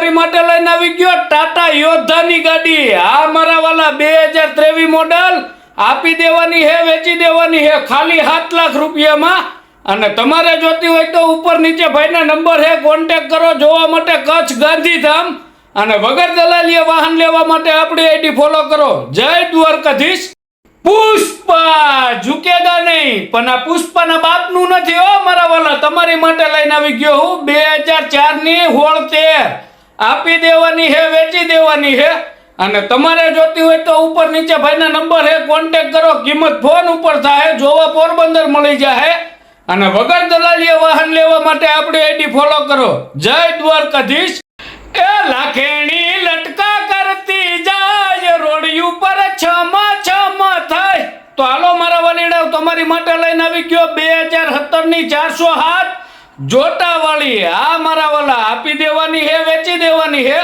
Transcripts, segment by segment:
તમારી માટે લઈને આવી ગયો ટાટા યોદ્ધાની ગાડી। આ મારા વાલા 2023 મોડલ આપી દેવાની હે, વેચી દેવાની હે ખાલી 7 લાખ રૂપિયામાં। અને તમારે જોતી હોય તો ઉપર નીચે ભાઈના નંબર હે, કોન્ટેક્ટ કરો। જોવા માટે કચ્છ ગાંધીધામ અને વગર દલાલીએ વાહન લેવા માટે આપણી આઈડી ફોલો કરો। જય દ્વારકાધીશ। પુષ્પા ઝુકેગા નહીં, પણ આ પુષ્પાના બાપનું નથી હો મારા વાલા। તમારી માટે લઈને આવી ગયો હું 2004 ની 16 આપી દેવાની હે, વેચી દેવાની હે। અને તમારે જોતી હોય તો ઉપર નીચે ભાઈના નંબર હે, કોન્ટેક્ટ કરો। કિંમત ફોન ઉપર થાય। જોવા પોરબંદર મળી જાય અને વગર દલાલીએ વાહન લેવા માટે આપણી આઈડી ફોલો કરો। જય દ્વારકાધીશ। એ લાખેણી લટકા કરતી જાય રોડિયું પર છમ છમ થાય। તો હાલો મારા વાલીડાઓ, તમારી માટે લઈને આવી ગયો 2017 ની 407 જોટાવાળી। આ મારા વાલા આપી દેવાની હે, વેચી દેવાની હે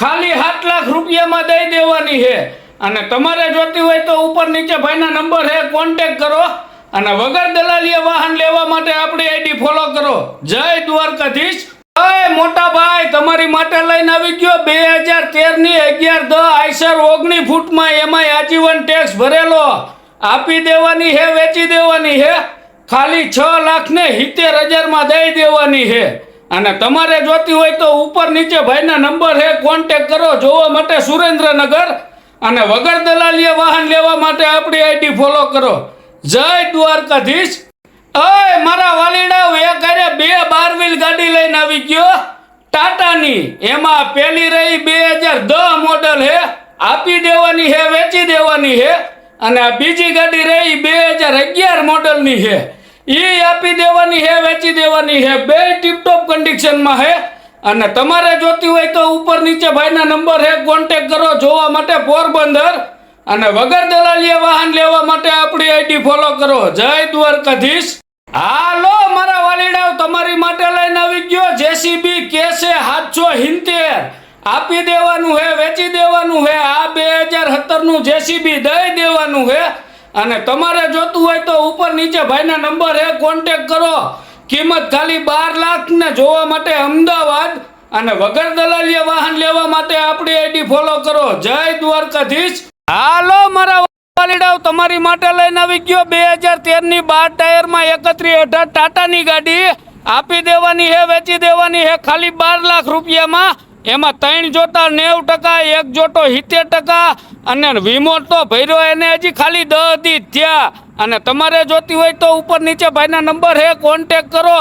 ખાલી 7 લાખ રૂપિયામાં દઈ દેવાની હે। અને તમારે જોતી હોય તો ઉપર નીચે ભાઈના નંબર હે, કોન્ટેક્ટ કરો અને વગર દલાલીએ વાહન લેવા માટે આપણી આઈડી ફોલો કરો। જય દ્વારકાધીશ। અય મોટા ભાઈ, તમારી માટે લઈને આવી ગયો 2013 ની 11-10 આઈસર 19 ફૂટમાં, એમાંય આજીવન ટેક્સ ભરેલો। આપી દેવાની હે, વેચી દેવાની હે ખાલી 6,70,000 માં દઈ દેવાની હે। અને તમારે જોતી હોય તો ઉપર નીચે ભાઈના નંબર હે, કોન્ટેક્ટ કરો। જોવા માટે સુરેન્દ્રનગર અને વગર દલાલીએ વાહન લેવા માટે આપણી આઈડી ફોલો કરો। જય દ્વારકાધીશ। અય મારા વાલીડાઓ, એક અરે 2 12 વ્હીલ ગાડી લઈને આવી ગયો ટાટાની। એમાં પેલી રહી 2010 મોડલ હે, આપી દેવાની હે, વેચી દેવાની હે। અને આ બીજી ગાડી રહી 2011 મોડલની હે, ઈ આપી દેવાની હે, વેચી દેવાની હે। બે ટીપટોપ કન્ડિશનમાં હે। અને તમારે જોતી હોય તો ઉપર નીચે ભાઈના નંબર હે, કોન્ટેક્ટ કરો। જોવા માટે પોરબંદર અને વગર દલાલીએ વાહન લેવા માટે આપણી આઈડી ફોલો કરો। જય દ્વારકાધીશ। હાલો મારા વાલીડાઓ, તમારી માટે લઈને આવી ગયો જેસીબી કેસે 770 આપી દેવાનું હે, વેચી દેવાનું હે। આ 2017 નું જેસીબી દઈ દેવાનું હે। અને તમારે જોતું હોય તો ઉપર નીચે ભાઈના નંબર હે, કોન્ટેક્ટ કરો। કિંમત ખાલી 12 લાખ ને જોવા માટે અમદાવાદ અને વગર દલાલીએ વાહન લેવા માટે આપણી આઈડી ફોલો કરો। જય દ્વારકાધીશ। હાલો મારા વાલીડાઓ, તમારી માટે લઈને આવી ગયો 2013 ની 12 ટાયરમાં 3118 ટાટાની ગાડી। આપી દેવાની હે, વેચી દેવાની હે ખાલી 12 લાખ રૂપિયામાં। એમાં 3 જોતા 90%, 1 જોતો 70% અને વીમો તો ભર્યો એને હજી ખાલી 10 દી થયા। અને તમારે જોતી હોય તો ઉપર નીચે ભાઈના નંબર હે, કોન્ટેક્ટ કરો।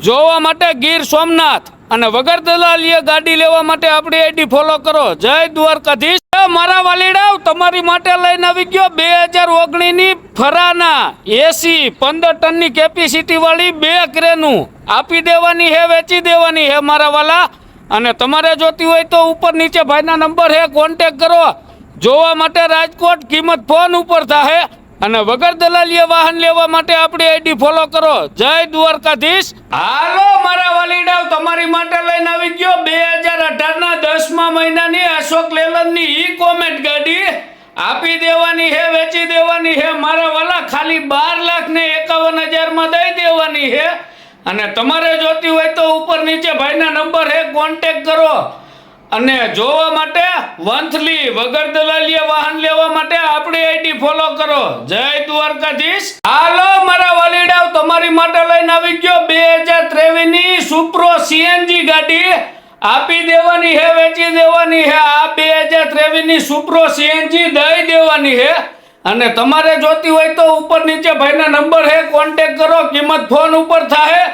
જોવા માટે ગીર સોમનાથ અને વગર દલાલીએ ગાડી લેવા માટે આપણી આઈડી ફોલો કરો। જય દ્વારકાધીશ। મારા વાલીડાઓ, તમારી માટે લઈને આવી ગયો 2019 ની ફરાના એસી 15 ટનની કેપેસિટી વાળી 2 ક્રેનું। આપી દેવાની હે, વેચી દેવાની હે મારા વાલા। અને તમારે જોતી હોય તો ઉપર નીચે ભાઈના નંબર હે, કોન્ટેક્ટ કરો। જોવા માટે રાજકોટ, કિંમત ફોન ઉપર થાય અને વગર દલાલીએ વાહન લેવા માટે આપણી આઈડી ફોલો કરો। જય દ્વારકાધીશ। હાલો મારા વાલીડાઓ, તમારી માટે લઈને આવી ગયો 2018 ના 10મા મહિનાની અશોક લેલનની ઈ કોમેટ ગાડી। આપી દેવાની હે, વેચી દેવાની હે મારા વાલા ખાલી 12,51,000 માં દઈ દેવાની હે। અને તમારે જોતી હોય તો ઉપર નીચે ભાઈના નંબર હે, કોન્ટેક્ટ કરો। અને જોવા માટે વંથલી વગર દલાલીએ વાહન લેવા માટે આપણી આઈડી ફોલો કરો। જય દ્વારકાધીશ। હાલો મારા વાલીડાઓ, તમારી માટે લઈને આવી ગયો 2023 ની સુપ્રો સીએનજી ગાડી। આપી દેવાની હે, વેચી દેવાની હે। આ 2023 ની સુપ્રો સીએનજી દઈ દેવાની હે। અને તમારે જોતી હોય તો ઉપર નીચે ભાઈના નંબર હે, કોન્ટેક્ટ કરો। કિંમત ફોન ઉપર થાય।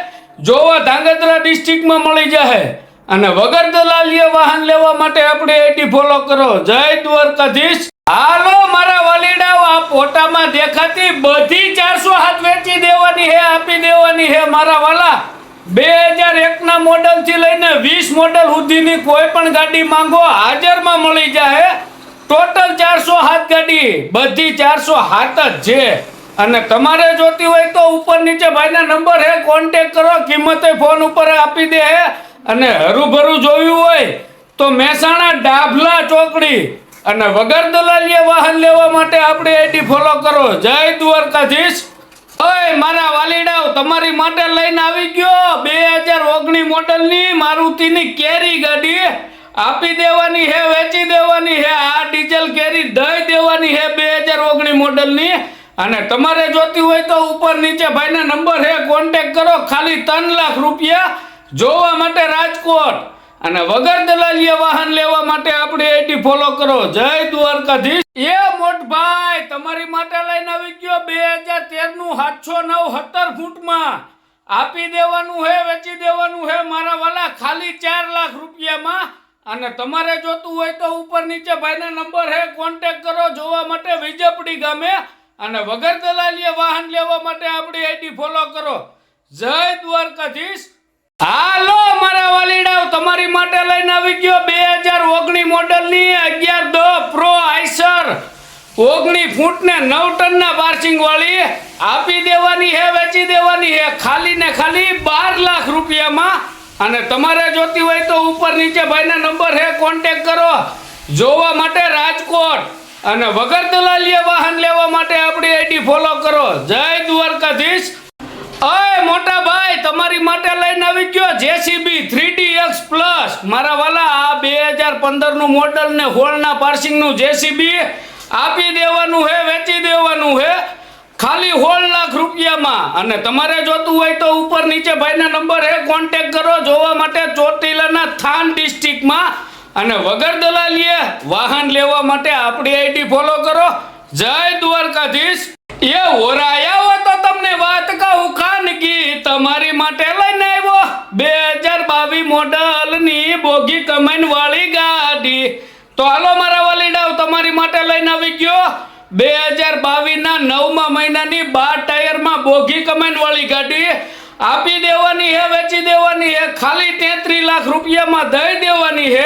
જોવા ધાંગધ્રા ડિસ્ટ્રિક્ટમાં મળી જાય અને વગર દલાલીએ વાહન લેવા માટે આપણી આઈડી ફોલો કરો। જય દ્વારકાધીશ। હાલો મારા વાલીડાઓ, આ ફોટામાં દેખાતી બધી 407 વેચી દેવાની હે, આપી દેવાની હે મારા વાલા। 2001 ના મોડલ થી લઈને 20 મોડલ સુધીની કોઈ પણ ગાડી માંગો, હાજરમાં મળી જાય। ટોટલ 407 ગાડી, બધી 407 જ છે। અને તમારે જોતી હોય તો ઉપર નીચે ભાઈના નંબર હે, કોન્ટેક્ટ કરો। કિંમતે ફોન ઉપર આપી દે હે। અને હરુભરું જોયું હોય તો મહેસાણા ડાભલા ચોકડી અને વગર દલાલીએ વાહન લેવા માટે આપણી આઈડી ફોલો કરો। જય દ્વારકાધીશ। ઓય મારા વાલીડાઓ, તમારી માટે લઈને આવી ગયો 2019 મોડલની મારુતિની કેરી ગાડી। આપી દેવાની હે, વેચી દેવાની હે. આ ડીઝલ કેરી દઈ દેવાની હે 2019 મોડલની. અને તમારે જોતી હોય તો ઉપર નીચે ભાઈના નંબર હે, કોન્ટેક્ટ કરો. ખાલી 3 લાખ રૂપિયા જોવા માટે રાજકોટ. અને વગર દલાલીએ વાહન લેવા માટે આપણી આઈડી ફોલો કરો. જય દ્વારકાધીશ. એ મોટભાઈ તમારી માટે લઈને આવી ગયો 2013 નું 709 ફૂટમાં. આપી દેવાનું હે, વેચી દેવાનું હે મારા વાલા, ખાલી 4 લાખ રૂપિયામાં. અને તમારે જોતું હોય તો ઉપર નીચે ભાઈના નંબર હે, કોન્ટેક્ટ કરો જોવા માટે વિજપડી ગામે. અને વગર દલાલીએ વાહન લેવા માટે આપણી આઈડી ફોલો કરો. જય દ્વારકાધીશ. હાલો મારા વાલીડાઓ તમારી માટે લઈને આવી ગયો 2019 મોડલની 1110 પ્રો આઈસર 19 ફૂટ ને 9 ટનના પાર્સિંગ વાળી. આપી દેવાની હે, વેચી દેવાની હે ખાલી ને ખાલી 12 લાખ રૂપિયામાં. અને તમારે જોતી હોય તો ઉપર નીચે ભાઈના નંબર હે, કોન્ટેક્ટ કરો જોવા માટે રાજકોટ. અને વગર દલાલીએ વાહન લેવા માટે આપણી આઈડી ફોલો કરો. જય દ્વારકાધીશ. ઓય મોટા ભાઈ તમારી માટે લઈને આવી ગયો જેસીબી 3DX પ્લસ મારા વાલા. આ 2015 નું મોડલ ને હોલના પાર્સિંગ નું જેસીબી. આપી દેવાનું હે, વેચી દેવાનું હે ખાલી 16 લાખ રૂપિયામાં. અને તમારે જોતું હોય તો ઉપર નીચે ભાઈના નંબર હે, કોન્ટેક્ટ કરો જોવા માટે ચોટીલાના થાન ડિસ્ટ્રિક્ટમાં. અને વગર દલાલીએ વાહન લેવા માટે આપણી આઈડી ફોલો કરો. જય દ્વારકાધીશ. એ ઓરાયા હો તો તમને વાત કહું ખાનગી તમારી માટે લઈને આવ્યો 2022 મોડલની બોગી કમાઈન વાળી ગાડી. તો હાલો મારા વાલીડાઓ તમારી માટે લઈને આવી ગયો 2022 ના 9મા મહિનાની 12 ટાયરમાં બોગી કમાઈન વાળી ગાડી. આપી દેવાની હે, વેચી દેવાની હે ખાલી 33 લાખ રૂપિયામાં દઈ દેવાની હે.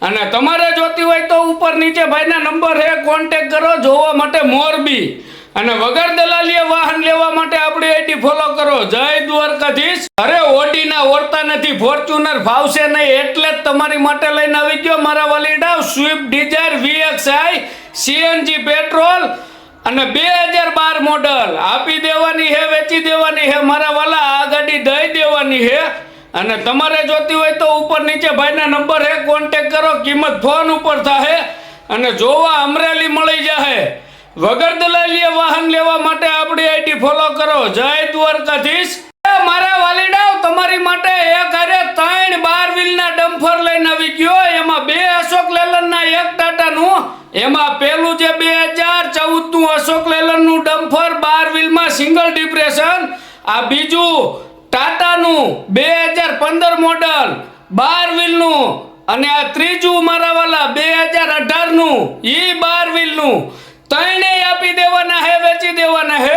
અને તમારે જોતી હોય તો ઉપર નીચે ભાઈના નંબર હે, કોન્ટેક્ટ કરો જોવા માટે મોરબી. અને વગર દલાલીએ વાહન લેવા માટે આપણી આઈડી ફોલો કરો. જય દ્વારકાધીશ. અરે ઓડીના ઓરતા નથી, ફોર્ચ્યુનર ભાવશે નહીં એટલે જ તમારી માટે લઈને આવી ગયો મારા વાલીડાવ Swift Dzire VXI CNG petrol અને 2012 મોડલ. આપી દેવાની હે, વેચી દેવાની હે મારા વાલા, આ ગાડી દઈ દેવાની હે. અને તમારે જોતી હોય તો ઉપર નીચે ભાઈના નંબર હે, કોન્ટેક્ટ કરો. કિંમત ફોન ઉપર થાય અને જોવા અમરેલી મળી જાય. વગર દલાલીએ વાહન લેવા માટે આપણી આઈડી ફોલો કરો. જય દ્વારકાધીશ. મારા વાલીડાઓ તમારી માટે એક હારે 3 12 વ્હીલના ડમ્ફર લઈને આવી ગયો. એમાં 2 અશોક લેલનના, 1 ટાટાનું. એમાં પેલું જે 2014 નું અશોક લેલનનું ડમ્ફર 12 વ્હીલમાં સિંગલ ડિપ્રેશન. આ બીજું ટાટાનું 2015 મોડલ 12 વ્હીલનું. અને આ ત્રીજું મારા વાલા 2018 નું ઈ 12 વ્હીલનું. ત્રણેય આપી દેવાના હે, વેચી દેવાના હે.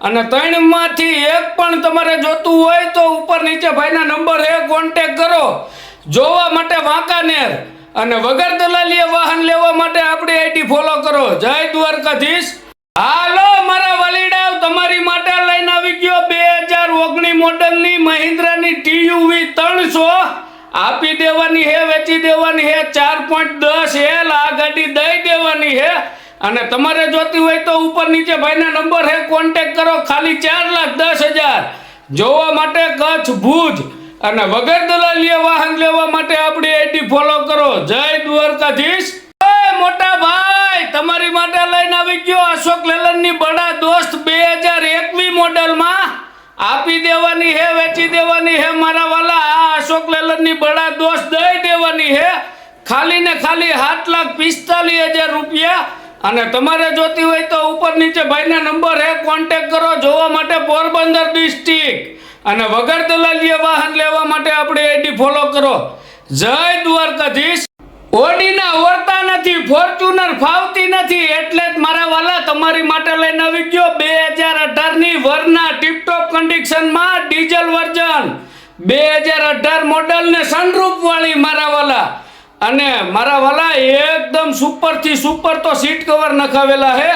અને 3 માંથી એક પણ તમારે જોતું હોય તો ઉપર નીચે ભાઈના નંબર હે, કોન્ટેક્ટ કરો જોવા માટે વાંકાનેર. અને વગર દલાલીએ વાહન લેવા માટે આપણી આઈડી ફોલો કરો. જય દ્વારકાધીશ. હાલો મારા વાલીડાવ તમારી માટે લઈને આવી ગયો 2019 મોડલની મહિન્દ્રાની TUV 300. આપી દેવાની હે, વેચી દેવાની હે 4.10 L. આ ગાડી દઈ દેવાની હે. અને તમારે જોતી હોય તો ઉપર નીચે ભાઈના નંબર હે, કોન્ટેક્ટ કરો ખાલી 4,10,000 જોવા માટે કચ્છ ભુજ. અને વગર દલાલીએ વાહન લેવા માટે આપણી આઈડી ફોલો કરો. જય દ્વારકાધીશ. મોટા ભાઈ તમારી માટે લઈને આવી ગયો અશોક લેલનની બડા દોસ્ત 2021 મોડલમાં. આપી દેવાની હે, વેચી દેવાની હે મારા વાલા. આ અશોક લેલનની બડા દોસ્ત દઈ દેવાની હે ખાલી ને ખાલી 7,45,000 રૂપિયા. અને તમારે જોતી હોય તો ઉપર નીચે ભાઈના નંબર હે, કોન્ટેક્ટ કરો જોવા માટે પોરબંદર ડિસ્ટ્રિક્ટ. અને વગર દલાલીએ વાહન લેવા માટે આપણી આઈડી ફોલો કરો. જય દ્વારકાધીશ. ઓડીના ઓરતા નથી, ફોર્ચ્યુનર ફાવતી નથી એટલે જ મારા વાલા તમારી માટે લઈને આવી ગયો 2018 ની વરના ટીપટોપ કન્ડિશનમાં ડીઝલ વર્ઝન 2018 મોડલ ને સનરૂફ વાળી મારા વાલા. અને મારા વાલા એકદમ સુપર થી સુપર તો સીટ કવર નખાવેલા હે.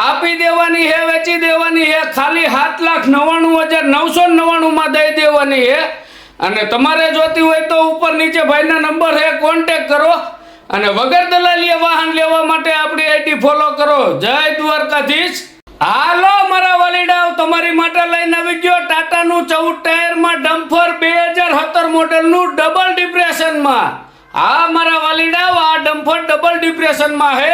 આપી દેવાની હે, વેચી દેવાની હે ખાલી 7,99,999 માં દઈ દેવાની હે. અને તમારે જોતી હોય તો ઉપર નીચે ભાઈના નંબર હે, કોન્ટેક્ટ કરો. અને વગર દલાલીએ વાહન લેવા માટે આપણી આઈડી ફોલો કરો. જય દ્વારકાધીશ. હાલો મારા વાલીડાઓ તમારી માટે લઈને આવી ગયો ટાટાનું 14 ટાયરમાં ડમ્ફર 2017 મોડલનું ડબલ ડિપ્રેશનમાં. હા મારા વાલીડા આ ડમ્ફર ડબલ ડિપ્રેશનમાં હે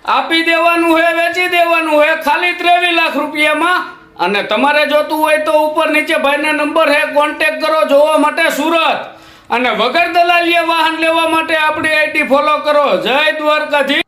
આપી દેવાનું હે વેચી દેવાનું હે ખાલી 23 લાખ રૂપિયામાં અને તમારે જોતું હોય તો ઉપર નીચે ભાઈના નંબર હે કોન્ટેક્ટ કરો જોવા માટે સુરત અને વગર દલાલીએ વાહન લેવા માટે આપણી આઈડી ફોલો કરો જય દ્વારકાધીશ